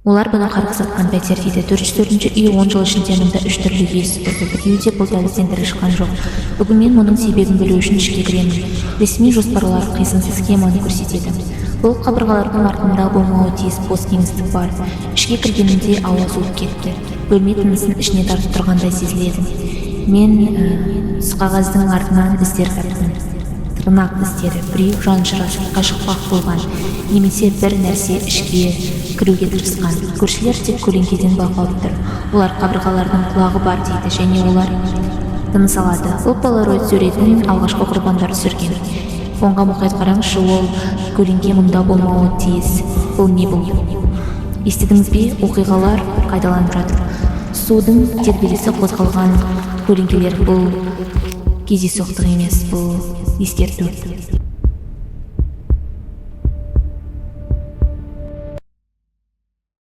Олар бұны қарғыс атқан пәтер дейді. 404-ші үй 10 жыл ішінде мұнда 3 түрлі үй сүрді. Үйде бұл дәлізден тірі шыққан жоқ. Бүгін мен мұның себебін білу үшін ішке кіремін. Ресми жоспарлар қисынсыз схеманы көрсетеді. Бұл қабырғалардың артында болмауы тиіс бос кеңістік бар. Ішке кіргенімде ауа суып кетті. Бөлме тынысын ішіне тартып тұрғандай сезіледі. Мен қағаздың артынан іздер таптым. Тырнақ іздері, біреу жаншыра сыртқа шықпақ болған, немесе бір нәрсе ішке кіруге тырысқан. Көршілер тек көлеңкеден бақылап тұр. Олар қабырғалардың құлағы бар дейді, және олар тыныс алады. Бұл полароид суретін алғашқы құрбандар түсірген. Онға мұқайт қараңызшы, ол көлеңке мұнда болмауы тиіс. Бұл не бұл? Естідіңіз бе? Оқиғалар қайталанып жатыр. Судың тербелісі қозғалған көлеңкелер. Бұл кездейсоқтық емес, бұл ескерту.